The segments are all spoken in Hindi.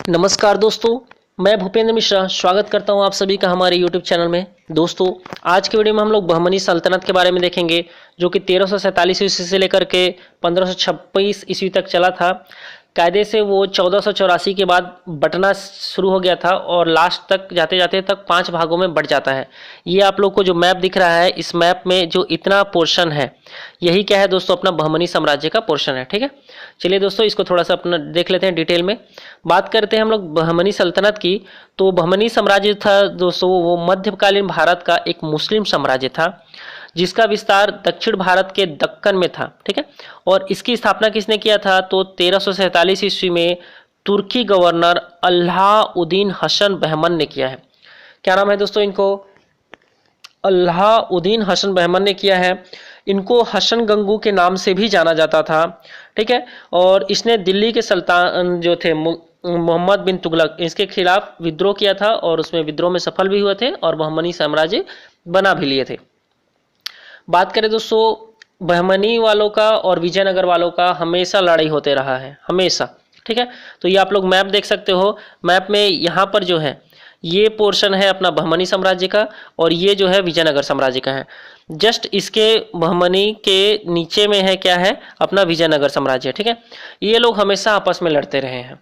नमस्कार दोस्तों, मैं भूपेंद्र मिश्रा स्वागत करता हूं आप सभी का हमारे YouTube चैनल में। दोस्तों, आज के वीडियो में हम लोग बहमनी सल्तनत के बारे में देखेंगे, जो कि 1347 ईस्वी से लेकर के 1526 ईस्वी तक चला था। कायदे से वो 1484 के बाद बंटना शुरू हो गया था और लास्ट तक जाते जाते तक 5 भागों में बंट जाता है। ये आप लोग को जो मैप दिख रहा है, इस मैप में जो इतना पोर्शन है, यही क्या है दोस्तों, अपना बहमनी साम्राज्य का पोर्शन है। ठीक है, चलिए दोस्तों, इसको थोड़ा सा अपना देख लेते हैं डिटेल में। बात करते हैं हम लोग बहमनी सल्तनत की। तो बहमनी साम्राज्य था दोस्तों, वो मध्यकालीन भारत का एक मुस्लिम साम्राज्य था, जिसका विस्तार दक्षिण भारत के दक्कन में था। ठीक है, और इसकी स्थापना किसने किया था? तो 1347 ईस्वी में तुर्की गवर्नर अल्लाउद्दीन हसन बहमन ने किया है। क्या नाम है दोस्तों इनको? अल्लाउद्दीन हसन बहमन ने किया है। इनको हसन गंगू के नाम से भी जाना जाता था। ठीक है, और इसने दिल्ली के सुल्तान जो थे मोहम्मद बिन तुगलक, इसके खिलाफ विद्रोह किया था और उसमें विद्रोह में सफल भी हुए थे और बहमनी साम्राज्य बना भी लिए थे। बात करें दोस्तों, बहमनी वालों का और विजयनगर वालों का हमेशा लड़ाई होते रहा है, हमेशा। ठीक है, तो ये आप लोग मैप देख सकते हो। मैप में यहाँ पर जो है, ये पोर्शन है अपना बहमनी साम्राज्य का और ये जो है विजयनगर साम्राज्य का है। जस्ट इसके बहमनी के नीचे में है क्या है, अपना विजयनगर साम्राज्य। ठीक है, ये लोग हमेशा आपस में लड़ते रहे हैं,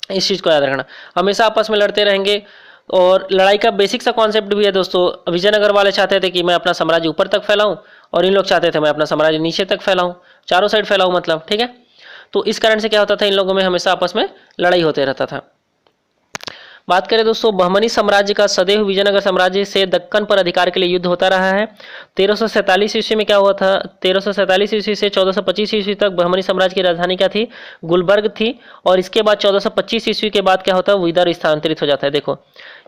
इस चीज़ को याद रखना, हमेशा आपस में लड़ते रहेंगे। और लड़ाई का बेसिक सा कॉन्सेप्ट भी है दोस्तों। विजयनगर वाले चाहते थे कि मैं अपना साम्राज्य ऊपर तक फैलाऊं और इन लोग चाहते थे मैं अपना साम्राज्य नीचे तक फैलाऊं, चारों साइड फैलाऊं मतलब। ठीक है, तो इस कारण से क्या होता था, इन लोगों में हमेशा आपस में लड़ाई होते रहता था। बात करें दोस्तों, बहमनी साम्राज्य का सदैव विजयनगर साम्राज्य से दक्कन पर अधिकार के लिए युद्ध होता रहा है। 1347 ईस्वी में क्या हुआ था? 1347 ईस्वी से 1425 ईस्वी तक बहमनी साम्राज्य की राजधानी क्या थी? गुलबर्ग थी। और इसके बाद 1425 ईस्वी के बाद क्या होता है, विदर्भ स्थानांतरित हो जाता है। देखो,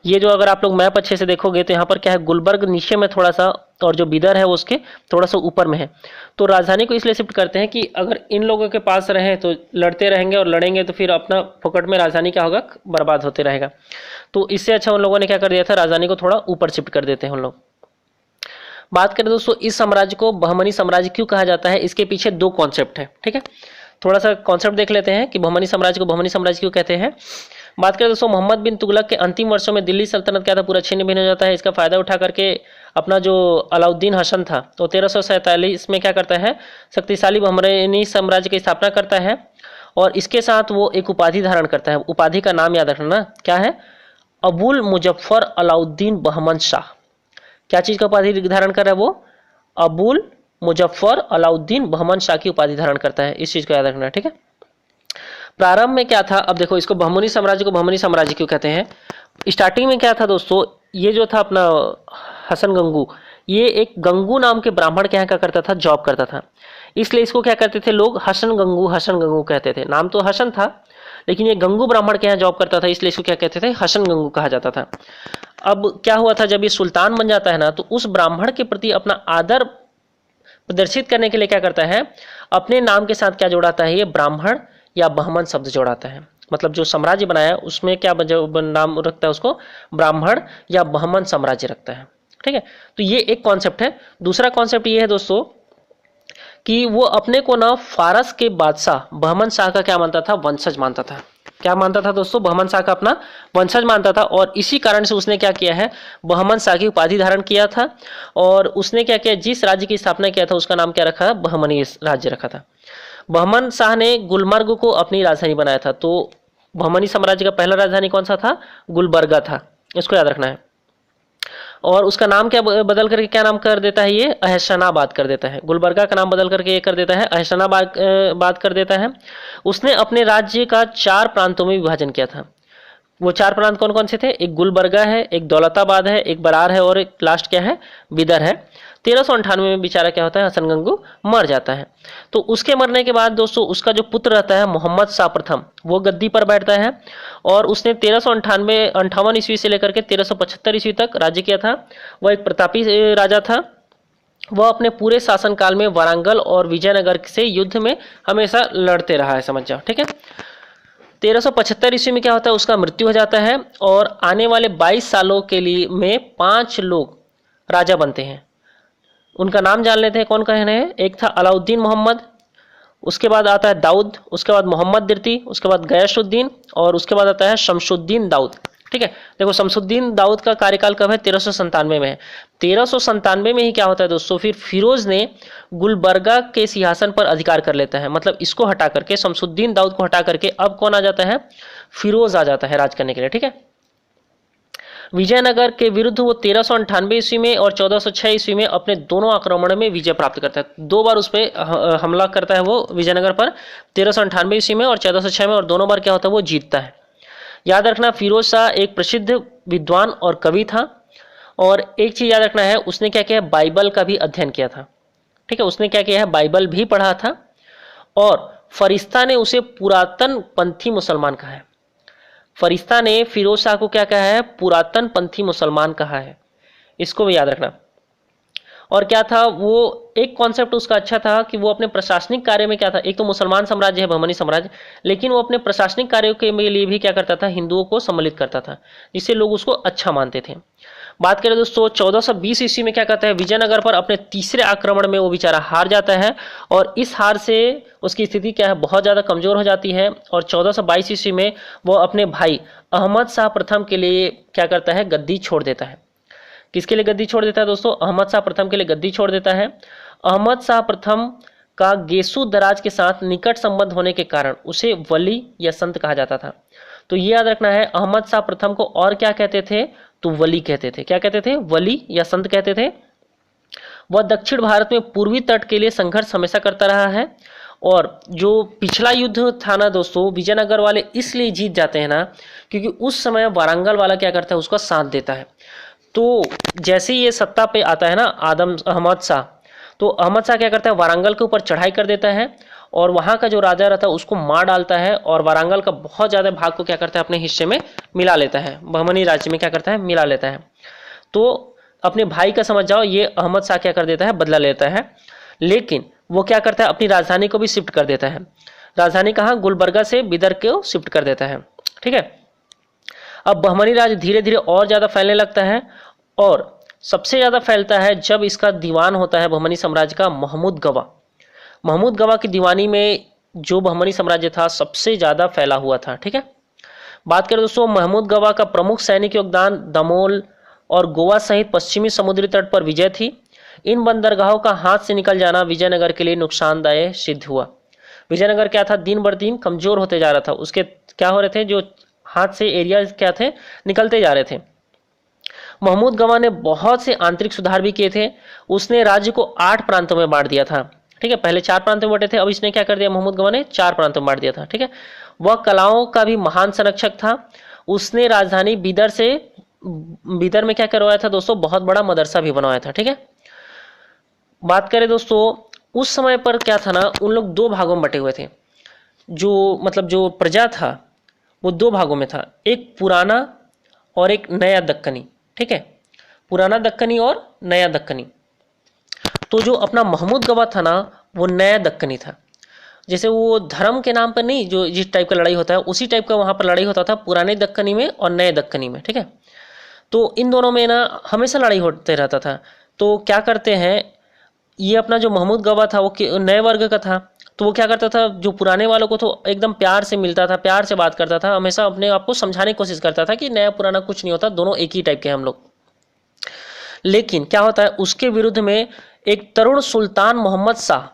ये जो अगर आप लोग मैप अच्छे से देखोगे तो यहाँ पर क्या है, गुलबर्ग नीचे में थोड़ा सा और जो बिदर है वो उसके थोड़ा सा ऊपर में है। तो राजधानी को इसलिए शिफ्ट करते हैं कि अगर इन लोगों के पास रहे तो लड़ते रहेंगे और लड़ेंगे तो फिर अपना फोकट में राजधानी क्या होगा, बर्बाद होते रहेगा। तो इससे अच्छा उन लोगों ने क्या कर दिया था, राजधानी को थोड़ा ऊपर शिफ्ट कर देते हैं उन लोग। बात करें दोस्तों, इस साम्राज्य को बहमनी साम्राज्य क्यों कहा जाता है, इसके पीछे 2 कॉन्सेप्ट है। ठीक है, थोड़ा सा कॉन्सेप्ट देख लेते हैं कि बहमनी साम्राज्य को बहमनी साम्राज्य क्यों कहते हैं। बात करें दोस्तों, मोहम्मद बिन तुगलक के अंतिम वर्षों में दिल्ली सल्तनत क्या था, पूरा छिन्न भिन्न हो जाता है। इसका फायदा उठा करके अपना जो अलाउद्दीन हसन था, तो 1347 में क्या करता है, शक्तिशाली बहमनी साम्राज्य की स्थापना करता है। और इसके साथ वो एक उपाधि धारण करता है। उपाधि का नाम याद रखना क्या है, अबुल मुजफ्फर अलाउद्दीन बहमन शाह। क्या चीज का उपाधि धारण कर रहा है वो? अबुल मुजफ्फर अलाउद्दीन बहमन शाह की उपाधि धारण करता है, इस चीज को याद रखना है। ठीक है, प्रारंभ में क्या था, अब देखो, इसको बहमनी साम्राज्य को बहमनी साम्राज्य क्यों कहते हैं। स्टार्टिंग में क्या था दोस्तों, ये जो था अपना हसन गंगू, ये एक गंगू नाम के ब्राह्मण के यहाँ क्या करता था, जॉब करता था। इसलिए इसको क्या कहते थे लोग, हसन गंगू कहते थे। नाम तो हसन था, लेकिन ये गंगू ब्राह्मण के यहाँ जॉब करता था, इसलिए इसको क्या कहते थे, हसन गंगू कहा जाता था। अब क्या हुआ था, जब ये सुल्तान बन जाता है ना, तो उस ब्राह्मण के प्रति अपना आदर प्रदर्शित करने के लिए क्या करता है, अपने नाम के साथ क्या जोड़ाता है, ये ब्राह्मण या बहमन शब्द जोड़ाता है। मतलब जो साम्राज्य बनाया उसमें क्या नाम रखता है, उसको ब्राह्मण या बहमन साम्राज्य रखता है। ठीक है, तो ये एक कॉन्सेप्ट है। दूसरा कॉन्सेप्ट ये है दोस्तों कि वो अपने को ना फारस के बादशाह बहमन शाह का क्या मानता था, वंशज मानता था। क्या मानता था दोस्तों, बहमन शाह का अपना वंशज मानता था। और इसी कारण से उसने क्या किया है, बहमन शाह की उपाधि धारण किया था। और उसने क्या किया, जिस राज्य की स्थापना किया था उसका नाम क्या रखा, बहमनी राज्य रखा था। बहमन शाह ने गुलमर्ग को अपनी राजधानी बनाया था। तो बहमनी साम्राज्य का पहला राजधानी कौन सा था, गुलबर्गा था, इसको याद रखना है। और उसका नाम क्या बदल करके क्या नाम कर देता है, ये अहसनाबाद कर देता है। गुलबर्गा का नाम बदल करके ये कर देता है अहसनाबाद कर देता है। उसने अपने राज्य का 4 प्रांतों में विभाजन किया था। वो 4 प्रांत कौन कौन से थे, एक गुलबर्गा है, एक दौलताबाद है, एक बरार है और एक लास्ट क्या है, बिदर है। 1398 में बेचारा क्या होता है, हसन गंगू मर जाता है। तो उसके मरने के बाद दोस्तों उसका जो पुत्र रहता है मोहम्मद शाह प्रथम, वो गद्दी पर बैठता है। और उसने 1358 ईस्वी से लेकर के 1375 ईस्वी तक राज्य किया था। वह एक प्रतापी राजा था। वह अपने पूरे शासनकाल में वारंगल और विजयनगर से युद्ध में हमेशा लड़ते रहा है, समझ जाओ। ठीक है, 1375 ईस्वी में क्या होता है, उसका मृत्यु हो जाता है। और आने वाले 22 सालों के लिए में 5 लोग राजा बनते हैं। उनका नाम जान लेते हैं, कौन कौन है। एक था अलाउद्दीन मोहम्मद, उसके बाद आता है दाऊद, उसके बाद मोहम्मद दिर्ती, उसके बाद गयासुद्दीन और उसके बाद आता है शमसुद्दीन दाऊद। ठीक है, देखो शमसुद्दीन दाऊद का कार्यकाल कब है, 1397 में है। 1397 में ही क्या होता है दोस्तों, फिर फिरोज ने गुलबर्गा के सिंहासन पर अधिकार कर लेता है। मतलब इसको हटा करके, शमसुद्दीन दाऊद को हटा करके अब कौन आ जाता है, फिरोज आ जाता है राज करने के लिए। ठीक है, विजयनगर के विरुद्ध वो 1398 ईस्वी में और 1406 ईस्वी में अपने दोनों आक्रमण में विजय प्राप्त करता है। दो बार उस पर हमला करता है वो विजयनगर पर, 1398 ईस्वी में और 1406 में, और दोनों बार क्या होता है, वो जीतता है। याद रखना, फिरोज शाह एक प्रसिद्ध विद्वान और कवि था। और एक चीज याद रखना है, उसने क्या किया, बाइबल का भी अध्ययन किया था। ठीक है, उसने क्या किया है, बाइबल भी पढ़ा था। और फरिश्ता ने उसे पुरातन पंथी मुसलमान कहा है। फरिश्ता ने फिरोज शाह को क्या कहा है, पुरातन पंथी मुसलमान कहा है। इसको भी याद रखना। और क्या था, वो एक कॉन्सेप्ट उसका अच्छा था कि वो अपने प्रशासनिक कार्य में क्या था, एक तो मुसलमान साम्राज्य है बहमनी साम्राज्य, लेकिन वो अपने प्रशासनिक कार्यों के लिए भी क्या करता था, हिंदुओं को सम्मिलित करता था, जिससे लोग उसको अच्छा मानते थे। बात करें दोस्तों 1420 ईस्वी में क्या कहता है, विजयनगर पर अपने तीसरे आक्रमण में वो बेचारा हार जाता है। और इस हार से उसकी स्थिति क्या है, बहुत ज़्यादा कमजोर हो जाती है। और 1422 ईस्वी में वो अपने भाई अहमद शाह प्रथम के लिए क्या करता है, गद्दी छोड़ देता है। किसके लिए गद्दी छोड़ देता है दोस्तों, अहमद शाह प्रथम के लिए गद्दी छोड़ देता है। अहमद शाह प्रथम का गेसू दराज के साथ निकट संबंध होने के कारण उसे वली या संत कहा जाता था। तो ये याद रखना है, अहमद शाह प्रथम को और क्या कहते थे, तो वली कहते थे। क्या कहते थे, वली या संत कहते थे। वह दक्षिण भारत में पूर्वी तट के लिए संघर्ष हमेशा करता रहा है। और जो पिछला युद्ध था ना दोस्तों, विजयनगर वाले इसलिए जीत जाते हैं ना, क्योंकि उस समय वारंगल वाला क्या करता है, उसका साथ देता है। तो जैसे ही ये सत्ता पे आता है ना आदम अहमद शाह, तो अहमद शाह क्या करता है, वारंगल के ऊपर चढ़ाई कर देता है और वहां का जो राजा रहता है उसको मार डालता है। और वारंगल का बहुत ज्यादा भाग को क्या करता है, अपने हिस्से में मिला लेता है, बहमनी राज्य में क्या करता है, मिला लेता है। तो अपने भाई का समझ जाओ, ये अहमद शाह क्या कर देता है, बदला लेता है। लेकिन वो क्या करता है, अपनी राजधानी को भी शिफ्ट कर देता है। राजधानी कहाँ, गुलबर्गा से बिदर को शिफ्ट कर देता है। ठीक है, अब बहमनी राज्य धीरे धीरे और ज्यादा फैलने लगता है। और सबसे ज्यादा फैलता है जब इसका दीवान होता है बहमनी साम्राज्य का, महमूद गवा। महमूद गवा की दीवानी में जो बहमनी साम्राज्य था सबसे ज्यादा फैला हुआ था। ठीक है, बात करें दोस्तों, महमूद गवा का प्रमुख सैनिक योगदान दमोल और गोवा सहित पश्चिमी समुद्री तट पर विजय थी। इन बंदरगाहों का हाथ से निकल जाना विजयनगर के लिए नुकसानदायक सिद्ध हुआ। विजयनगर क्या था, दिन बर दिन कमजोर होते जा रहा था। उसके क्या हो रहे थे, जो हाथ से एरिया क्या थे, निकलते जा रहे थे। महमूद गवा ने बहुत से आंतरिक सुधार भी किए थे। उसने राज्य को 8 प्रांतों में बांट दिया था। ठीक है, पहले 4 प्रांतों में बांटे थे, अब इसने क्या कर दिया, महमूद गवा ने 4 प्रांतों में बांट दिया था। ठीक है, वह कलाओं का भी महान संरक्षक था। उसने राजधानी बिदर में क्या करवाया था दोस्तों, बहुत बड़ा मदरसा भी बनवाया था। ठीक है, बात करें दोस्तों, उस समय पर क्या था ना, उन लोग 2 भागों में बटे हुए थे। जो मतलब जो प्रजा था वो 2 भागों में था, एक पुराना और एक नया दक्कनी। ठीक है, पुराना दक्कनी और नया दक्कनी। तो जो अपना महमूद गवा था ना, वो नया दक्कनी था। जैसे वो धर्म के नाम पर नहीं, जो जिस टाइप का लड़ाई होता है उसी टाइप का वहां पर लड़ाई होता था, पुराने दक्कनी में और नए दक्कनी में। ठीक है, तो इन दोनों में ना हमेशा लड़ाई होते रहता था। तो क्या करते हैं, ये अपना जो महमूद गवा था वो नए वर्ग का था। तो वो क्या करता था, जो पुराने वालों को तो एकदम प्यार से मिलता था, प्यार से बात करता था, हमेशा अपने आप को समझाने की कोशिश करता था कि नया पुराना कुछ नहीं होता, दोनों एक ही टाइप के हम लोग। लेकिन क्या होता है, उसके विरुद्ध में एक तरुण सुल्तान मोहम्मद शाह,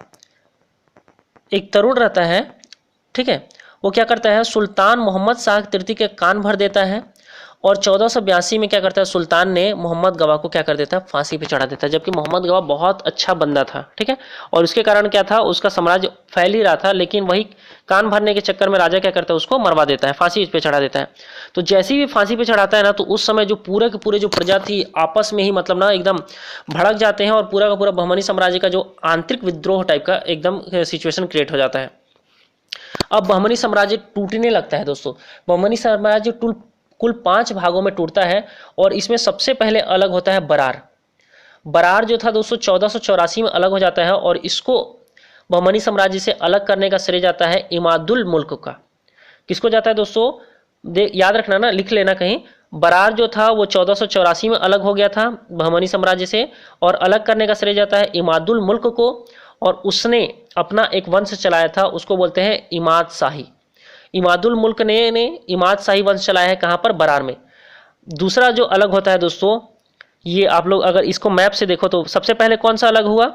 एक तरुण रहता है। ठीक है, वो क्या करता है, सुल्तान मोहम्मद शाह तृतीय के कान भर देता है। और 1482 में क्या करता है, सुल्तान ने मोहम्मद गवा को क्या कर देता है, फांसी पे चढ़ा देता है। जबकि मोहम्मद गवा बहुत अच्छा बंदा था। ठीक है, और उसके कारण क्या था, उसका साम्राज्य फैल ही रहा था, लेकिन वही कान भरने के चक्कर में राजा क्या करता है, उसको मरवा देता है, फांसी पे चढ़ा देता है। तो जैसे ही फांसी पे चढ़ाता है ना, तो उस समय जो पूरे के पूरे जो प्रजा थी आपस में ही मतलब ना एकदम भड़क जाते हैं, और पूरा का पूरा बहमनी साम्राज्य का जो आंतरिक विद्रोह टाइप का एकदम सिचुएशन क्रिएट हो जाता है। अब बहमनी साम्राज्य टूटने लगता है दोस्तों। बहमनी साम्राज्य कुल 5 भागों में टूटता है। और इसमें सबसे पहले अलग होता है बरार। बरार जो था दोस्तों 1484 में अलग हो जाता है। और इसको बहमनी साम्राज्य से अलग करने का श्रेय जाता है इमादुल मुल्क का। किसको जाता है दोस्तों, याद रखना ना, लिख लेना कहीं। बरार जो था वो 1484 में अलग हो गया था बहमनी साम्राज्य से, और अलग करने का श्रेय जाता है इमादुल मुल्क को। और उसने अपना एक वंश चलाया था, उसको बोलते हैं इमाद शाही। इमादुल मुल्क ने इमाद शाही वंश चलाया है कहाँ पर, बरार में। दूसरा जो अलग होता है दोस्तों, ये आप लोग अगर इसको मैप से देखो तो सबसे पहले कौन सा अलग हुआ,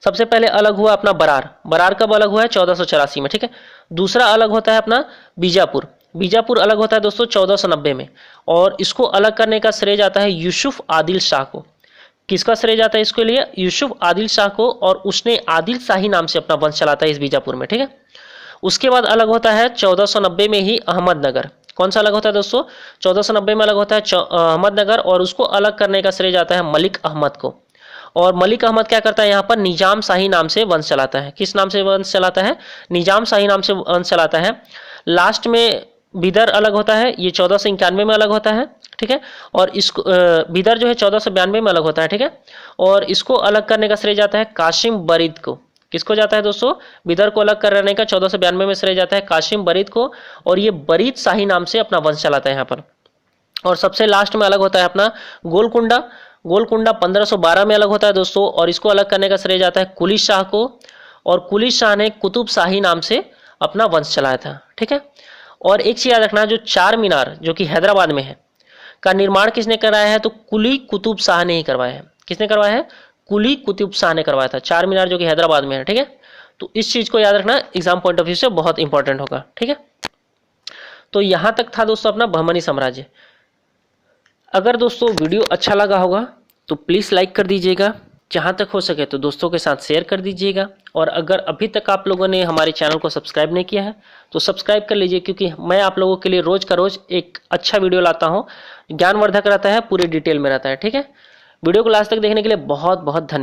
सबसे पहले अलग हुआ अपना बरार। बरार कब अलग हुआ है, 1484 में, ठीक है। दूसरा अलग होता है अपना बीजापुर। बीजापुर अलग होता है दोस्तों 1490 में, और इसको अलग करने का श्रेय जाता है यूसुफ आदिल शाह को। किसका श्रेय जाता है इसके लिए, यूसुफ आदिल शाह को, और उसने आदिल शाही नाम से अपना वंश चलाता है इस बीजापुर में, ठीक है। उसके बाद अलग होता है 1490 में ही अहमदनगर। कौन सा अलग होता है दोस्तों, 1490 में अलग होता है अहमदनगर, और उसको अलग करने का श्रेय जाता है मलिक अहमद को। और मलिक अहमद क्या करता है, यहाँ पर निजाम शाही नाम से वंश चलाता है। किस नाम से वंश चलाता है, निजाम शाही नाम से वंश चलाता है। लास्ट में बिदर अलग होता है, ये 1491 में अलग होता है, ठीक है। और इसको बिदर जो है 1492 में अलग होता है, ठीक है। और इसको अलग करने का श्रेय जाता है कासिम बरीद को। किसको जाता है दोस्तों, बिदर को अलग करने का 1492 में श्रेय जाता है कासिम बरीद को, और ये बरीद शाही नाम से अपना वंश चलाता है यहाँ पर। और सबसे लास्ट में अलग होता है अपना गोलकुंडा। गोलकुंडा 1512 में अलग होता है दोस्तों, और इसको अलग करने का श्रेय जाता है कुली शाह को, और कुली शाह ने कुतुब शाही नाम से अपना वंश चलाया था, ठीक है। और एक चीज याद रखना, जो चार मीनार जो कि हैदराबाद में है का निर्माण किसने कराया है, तो कुली कुतुब शाह ने ही करवाया है। किसने करवाया है, कुली कुतुब शाह ने करवाया था, चार मीनार जो कि हैदराबाद में है, ठीक है। तो इस चीज को याद रखना, एग्जाम पॉइंट ऑफ व्यू से बहुत इंपॉर्टेंट होगा, ठीक है। तो यहां तक था दोस्तों अपना बहमनी साम्राज्य। अगर दोस्तों वीडियो अच्छा लगा होगा तो प्लीज़ लाइक कर दीजिएगा, जहाँ तक हो सके तो दोस्तों के साथ शेयर कर दीजिएगा, और अगर अभी तक आप लोगों ने हमारे चैनल को सब्सक्राइब नहीं किया है तो सब्सक्राइब कर लीजिए, क्योंकि मैं आप लोगों के लिए रोज़ का रोज़ एक अच्छा वीडियो लाता हूँ, ज्ञानवर्धक रहता है, पूरे डिटेल में रहता है, ठीक है। वीडियो को लास्ट तक देखने के लिए बहुत बहुत धन्यवाद।